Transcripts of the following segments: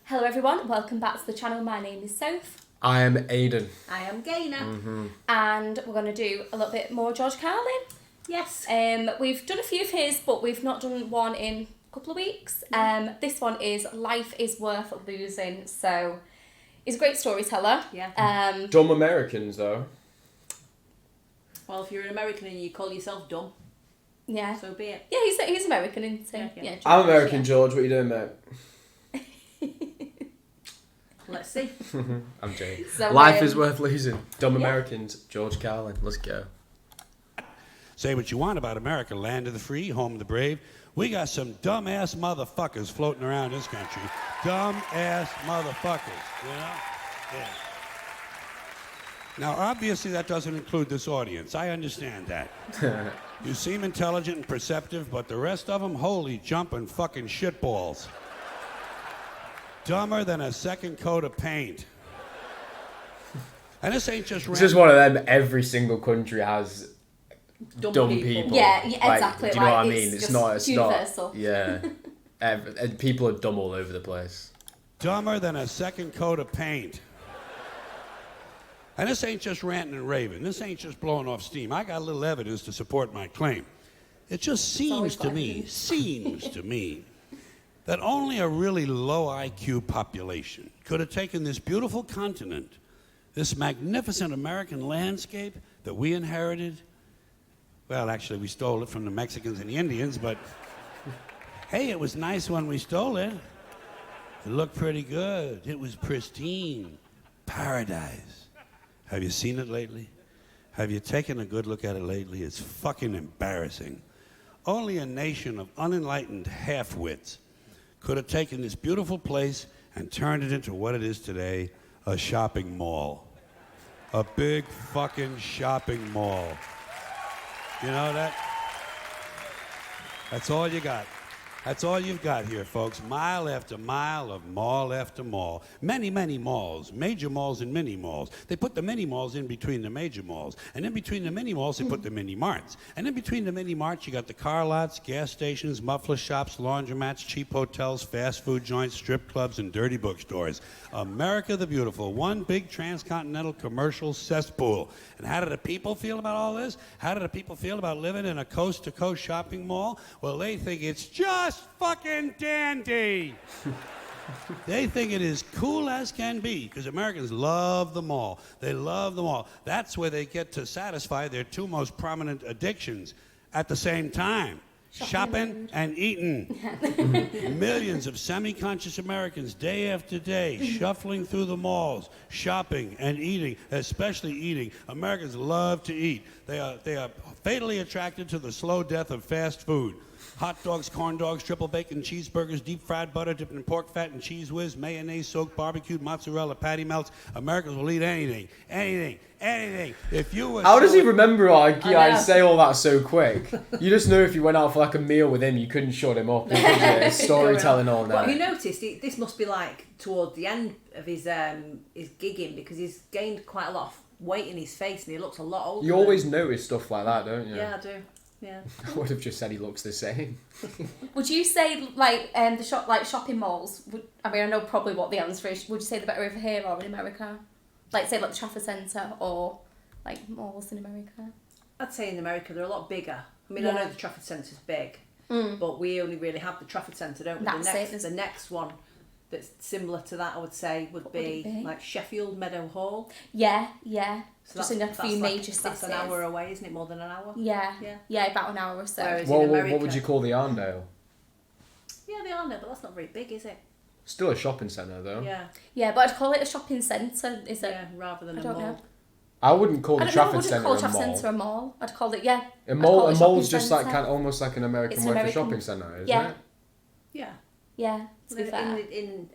Hello everyone, welcome back to the channel. My name is Sophie. I am Aidan. I am Gaynor. And we're going to do a little bit more George Carlin. Yes. We've done a few of his, but we've not done one in a couple of weeks. This one is Life is Worth Losing. So he's a great storyteller. Yeah. Dumb Americans, though. Well, if you're an American and you call yourself dumb, Yeah. so be it. Yeah, he's American, isn't he? Yeah. George, I'm American, yeah. George. What are you doing, mate? Let's see. I'm joking. So, Life is worth losing. Dumb Americans, George Carlin. Let's go. Say what you want about America, land of the free, home of the brave. We got some dumb-ass motherfuckers floating around this country. Dumb-ass motherfuckers, you know? Yeah. Now, obviously, that doesn't include this audience. I understand that. You seem intelligent and perceptive, but the rest of them, holy jumping fucking shitballs. Dumber than a second coat of paint. And this ain't just This is one of them. Every single country has dumb people. Yeah, Like, exactly. do you know what I mean? It's It's just not. It's universal. not. Yeah. And people are dumb all over the place. Dumber than a second coat of paint. And this ain't just ranting and raving. This ain't just blowing off steam. I got a little evidence to support my claim. It just seems to me, that only a really low IQ population could have taken this beautiful continent, this magnificent American landscape that we inherited. Well, actually, we stole it from the Mexicans and the Indians, but hey, it was nice when we stole it. It looked pretty good. It was pristine. Paradise. Have you seen it lately? Have you taken a good look at it lately? It's fucking embarrassing. Only a nation of unenlightened half-wits could have taken this beautiful place and turned it into what it is today, a shopping mall. A big fucking shopping mall. You know that? That's all you got. That's all you've got here, folks. Mile after mile of mall after mall. Many, many malls. Major malls and mini malls. They put the mini malls in between the major malls. And in between the mini malls, they put the mini marts. And in between the mini marts, you got the car lots, gas stations, muffler shops, laundromats, cheap hotels, fast food joints, strip clubs, and dirty bookstores. America the Beautiful. One big transcontinental commercial cesspool. And how do the people feel about all this? How do the people feel about living in a coast-to-coast shopping mall? Well, they think it's just fucking dandy. They think it is cool as can be because Americans love the mall. They love the mall. That's where they get to satisfy their two most prominent addictions at the same time. Shopping and eating. Millions of semi-conscious Americans day after day shuffling through the malls, shopping and eating, especially eating. Americans love to eat. They are fatally attracted to the slow death of fast food. Hot dogs, corn dogs, triple bacon cheeseburgers, deep fried butter dipped in pork fat and cheese whiz, mayonnaise soaked barbecued mozzarella patty melts. Americans will eat anything. If you were How does he remember know. say all that so quick? You just know if you went out for like a meal with him, you couldn't shut him up. It's storytelling all Well, night. you noticed this must be like towards the end of his gigging because he's gained quite a lot of weight in his face and he looks a lot older. You always notice stuff like that, don't you? Yeah, I do. Yeah. I would have just said he looks the same. Would you say the shopping malls? I mean, I know probably what the answer is. Would you say they're better over here or in America? Like say like the Trafford Centre or like malls in America? I'd say in America they're a lot bigger. I mean, Yeah. I know the Trafford Centre's big, but we only really have the Trafford Centre, don't we? That's The next one that's similar to that, I would say, would be like Sheffield Meadow Hall. Yeah. So Just in a few major cities. That's an hour away, isn't it? More than an hour? Yeah, about an hour or so. Whereas What in America, would you call the Arndale? Yeah, they are, no, but that's not very big, is it? Still a shopping centre, though. Yeah, But I'd call it a shopping centre, is it? yeah, rather than I a don't mall. know. I wouldn't call I the don't know, I Trafford wouldn't Centre call a Trafford mall. Centre a mall. I'd call it, A I'd mall, call it a a mall's shopping just like centre. almost like an American It's word for American. shopping centre, isn't Yeah. it? Yeah. Yeah, to be fair. In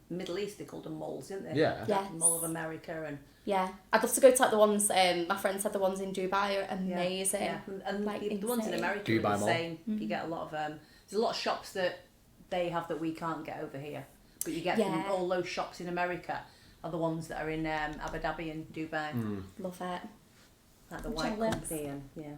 Middle East, they called them malls, didn't they? Yeah. Yes. Mall of America and Yeah, I'd love to go to like the ones, my friend said the ones in Dubai are amazing. Yeah, and Like, the ones in insane. America Dubai are the Mall. same. You get a lot of there's a lot of shops that they have that we can't get over here, but you get from all those shops in America are the ones that are in Abu Dhabi and Dubai, Love it. like the I'm White jealous. Company and yeah.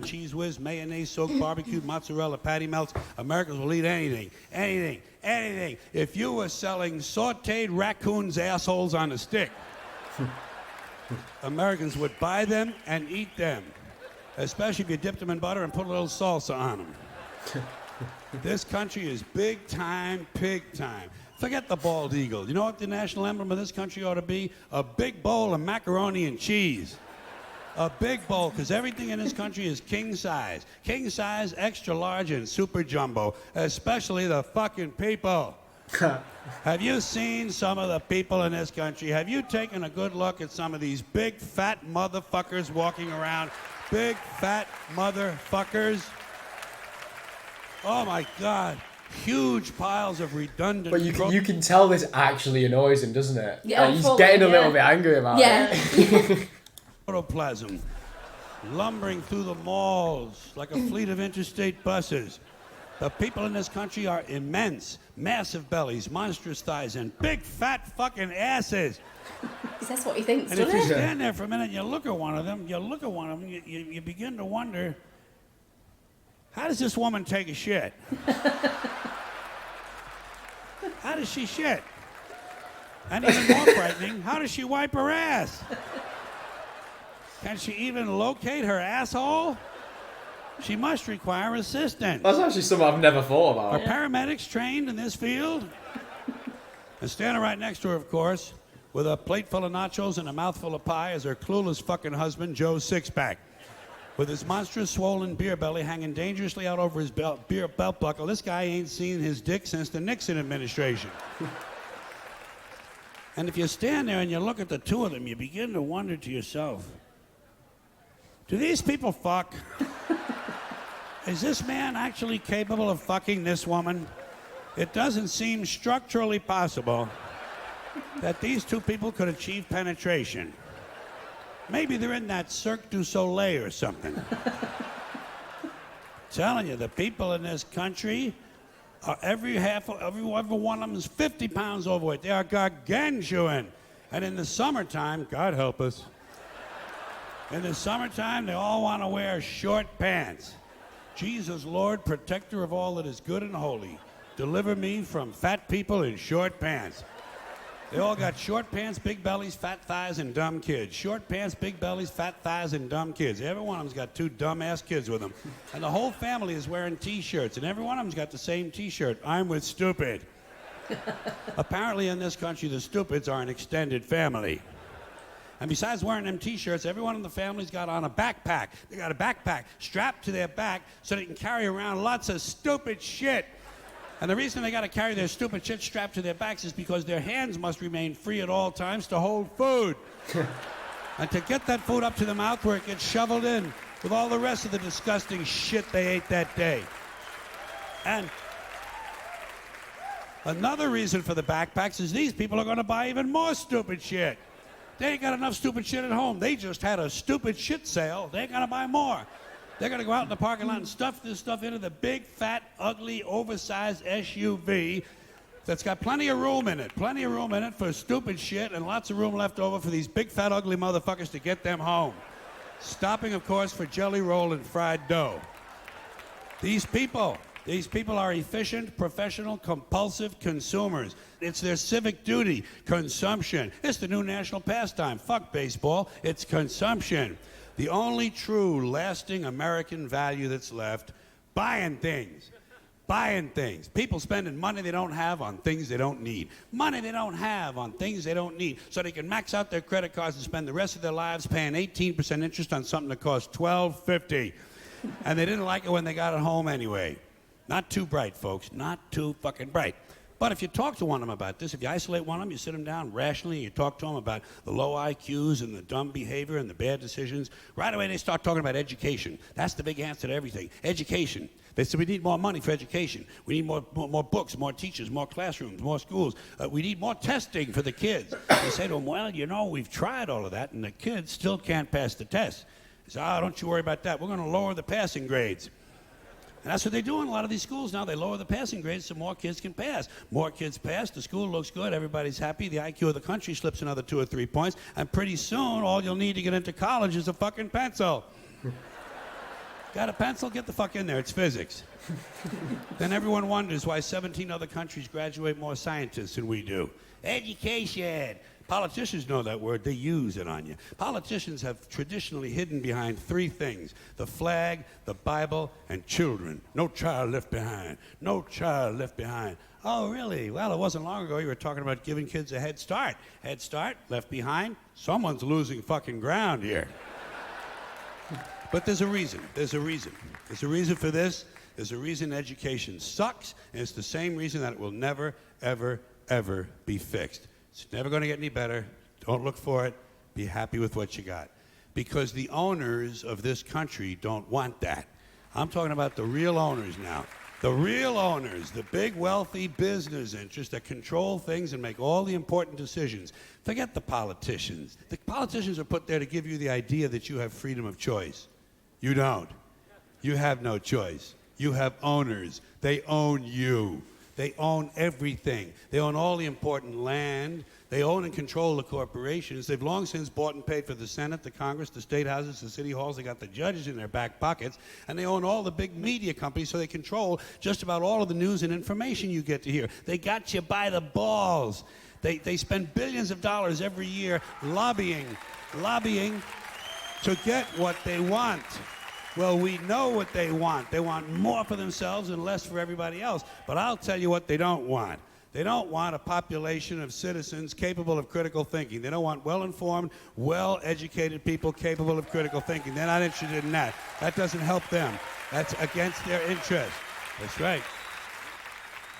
cheese whiz, mayonnaise, soaked barbecued mozzarella, patty melts. Americans will eat anything, anything, anything. If you were selling sauteed raccoons' assholes on a stick, Americans would buy them and eat them, especially if you dipped them in butter and put a little salsa on them. This country is big time, pig time. Forget the bald eagle. You know what the national emblem of this country ought to be? A big bowl of macaroni and cheese. A big bowl, because everything in this country is king size. King size, extra large, and super jumbo, especially the fucking people. Have you seen some of the people in this country? Have you taken a good look at some of these big fat motherfuckers walking around? Big fat motherfuckers. Oh my God. Huge piles of redundant... But you can tell this actually annoys him, doesn't it? Yeah, Like, he's getting a little bit angry about it. Yeah. Protoplasm, lumbering through the malls like a fleet of interstate buses. The people in this country are immense, massive bellies, monstrous thighs, and big fat fucking asses. That's what he thinks, And if doesn't you it? stand there for a minute and you look at one of them, you begin to wonder, how does this woman take a shit? How does she shit? And even more frightening, how does she wipe her ass? Can she even locate her asshole? She must require assistance. That's actually something I've never thought about. Are paramedics trained in this field? And standing right next to her, of course, with a plate full of nachos and a mouthful of pie is her clueless fucking husband, Joe Sixpack. With his monstrous swollen beer belly hanging dangerously out over his belt buckle, this guy ain't seen his dick since the Nixon administration. And if you stand there and you look at the two of them, you begin to wonder to yourself, do these people fuck? Is this man actually capable of fucking this woman? It doesn't seem structurally possible that these two people could achieve penetration. Maybe they're in that Cirque du Soleil or something. Telling you, the people in this country are every one of them is 50 pounds overweight. They are gargantuan. And in the summertime, God help us, in the summertime, they all want to wear short pants. Jesus, Lord, protector of all that is good and holy, deliver me from fat people in short pants. They all got short pants, big bellies, fat thighs, and dumb kids. Short pants, big bellies, fat thighs, and dumb kids. Every one of them's got two dumb-ass kids with them. And the whole family is wearing T-shirts, and every one of them's got the same T-shirt. I'm with stupid. Apparently in this country, the stupids are an extended family. And besides wearing them T-shirts, everyone in the family's got on a backpack. They got a backpack strapped to their back so they can carry around lots of stupid shit. And the reason they got to carry their stupid shit strapped to their backs is because their hands must remain free at all times to hold food. And to get that food up to the mouth where it gets shoveled in with all the rest of the disgusting shit they ate that day. And another reason for the backpacks is these people are going to buy even more stupid shit. They ain't got enough stupid shit at home. They just had a stupid shit sale. They ain't going to buy more. They're going to go out in the parking lot and stuff this stuff into the big, fat, ugly, oversized SUV that's got plenty of room in it. Plenty of room in it for stupid shit and lots of room left over for these big, fat, ugly motherfuckers to get them home. Stopping, of course, for jelly roll and fried dough. These people are efficient, professional, compulsive consumers. It's their civic duty. Consumption. It's the new national pastime. Fuck baseball. It's consumption. The only true, lasting American value that's left, buying things. Buying things. People spending money they don't have on things they don't need. Money they don't have on things they don't need. So they can max out their credit cards and spend the rest of their lives paying 18% interest on something that costs $12.50. And they didn't like it when they got it home anyway. Not too bright, folks. Not too fucking bright. But if you talk to one of them about this, if you isolate one of them, you sit them down rationally, and you talk to them about the low IQs and the dumb behavior and the bad decisions, right away they start talking about education. That's the big answer to everything. Education. They say we need more money for education. We need more books, more teachers, more classrooms, more schools. We need more testing for the kids. They say to them, well, you know, we've tried all of that, and the kids still can't pass the test. They say, don't you worry about that. We're going to lower the passing grades. And that's what they do in a lot of these schools now. They lower the passing grades so more kids can pass. More kids pass, the school looks good, everybody's happy, the IQ of the country slips another 2 or 3 points, and pretty soon all you'll need to get into college is a fucking pencil. Got a pencil? Get the fuck in there. It's physics. Then everyone wonders why 17 other countries graduate more scientists than we do. Education. Politicians know that word. They use it on you. Politicians have traditionally hidden behind three things: the flag, the Bible, and children. No child left behind. No child left behind. Oh, really? Well, it wasn't long ago you were talking about giving kids a head start. Head start, left behind. Someone's losing fucking ground here. But there's a reason. There's a reason. There's a reason for this. There's a reason education sucks, and it's the same reason that it will never, ever, ever be fixed. It's never going to get any better. Don't look for it. Be happy with what you got. Because the owners of this country don't want that. I'm talking about the real owners now. The real owners, the big wealthy business interests that control things and make all the important decisions. Forget the politicians. The politicians are put there to give you the idea that you have freedom of choice. You don't. You have no choice. You have owners. They own you. They own everything. They own all the important land. They own and control the corporations. They've long since bought and paid for the Senate, the Congress, the state houses, the city halls. They got the judges in their back pockets. And they own all the big media companies, so they control just about all of the news and information you get to hear. They got you by the balls. They spend billions of dollars every year lobbying to get what they want. Well, we know what they want. They want more for themselves and less for everybody else. But I'll tell you what they don't want. They don't want a population of citizens capable of critical thinking. They don't want well-informed, well-educated people capable of critical thinking. They're not interested in that. That doesn't help them. That's against their interest. That's right.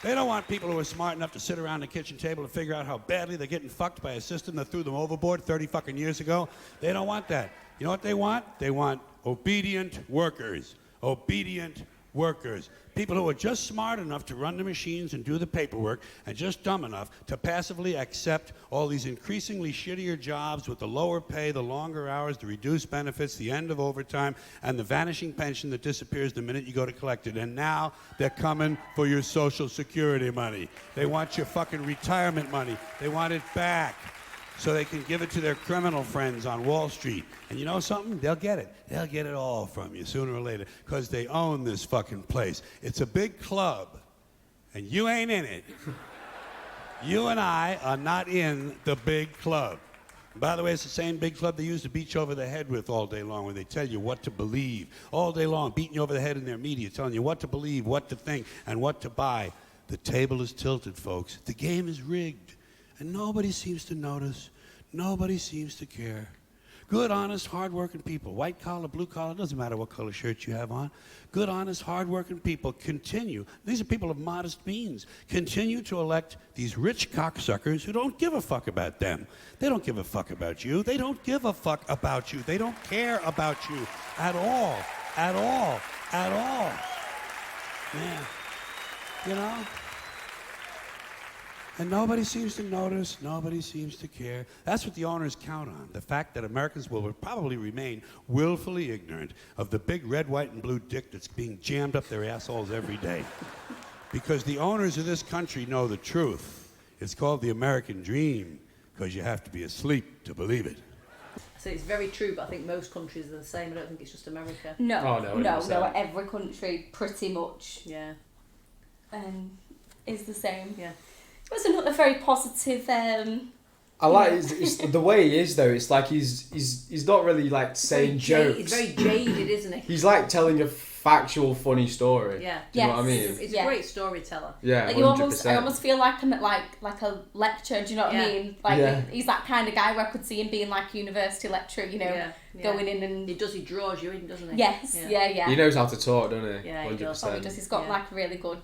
They don't want people who are smart enough to sit around the kitchen table and figure out how badly they're getting fucked by a system that threw them overboard 30 fucking years ago. They don't want that. You know what they want? They want obedient workers. Obedient workers. People who are just smart enough to run the machines and do the paperwork, and just dumb enough to passively accept all these increasingly shittier jobs with the lower pay, the longer hours, the reduced benefits, the end of overtime, and the vanishing pension that disappears the minute you go to collect it. And now they're coming for your Social Security money. They want your fucking retirement money. They want it back, so they can give it to their criminal friends on Wall Street. And you know something? They'll get it. They'll get it all from you sooner or later, because they own this fucking place. It's a big club, and you ain't in it. You and I are not in the big club. And by the way, it's the same big club they use to beat you over the head with all day long, when they tell you what to believe. All day long, beating you over the head in their media, telling you what to believe, what to think, and what to buy. The table is tilted, folks. The game is rigged. And nobody seems to notice. Nobody seems to care. Good, honest, hard-working people, white collar, blue collar, doesn't matter what color shirt you have on. Good, honest, hard-working people continue. These are people of modest means. Continue to elect these rich cocksuckers who don't give a fuck about them. They don't give a fuck about you. They don't give a fuck about you. They don't care about you at all. At all. At all. Man, you know? And nobody seems to notice, nobody seems to care. That's what the owners count on, the fact that Americans will probably remain willfully ignorant of the big red, white, and blue dick that's being jammed up their assholes every day. Because the owners of this country know the truth. It's called the American dream, because you have to be asleep to believe it. So it's very true, but I think most countries are the same. I don't think it's just America. No, Oh, no, every country pretty much Yeah. Is the same. Yeah. It was another very positive. I like it's the way he is though. It's like he's not really like saying jokes. He's very jaded, isn't he? He's like telling a factual, funny story. Yeah. Do you know what I mean? He's a great storyteller. Yeah, like 100%. I almost feel like I'm at like a lecture. Do you know what I mean? Like he's that kind of guy where I could see him being like a university lecturer. You know, going in and he draws you in, doesn't he? Yes. Yeah. He knows how to talk, doesn't he? Yeah, he does. Oh, he does. He's got like a really good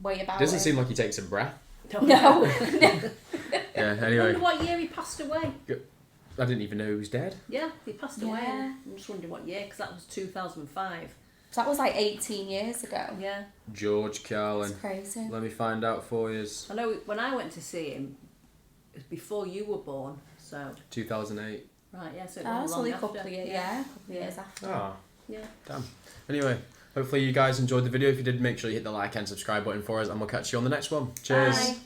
way about it. Doesn't seem like he takes a breath. No. Yeah, I anyway. wonder what year he passed away. I didn't even know he was dead. Yeah, he passed away. Yeah. I'm just wondering what year, because that was 2005. So that was like 18 years ago. Yeah. George Carlin. That's crazy. Let me find out for you. I know when I went to see him, it was before you were born, so... 2008. Right, yeah, so it Oh, was it's long only a after. couple of years, a couple of years after. Oh, Yeah. damn. Anyway, hopefully you guys enjoyed the video. If you did, make sure you hit the like and subscribe button for us, and we'll catch you on the next one. Cheers. Bye.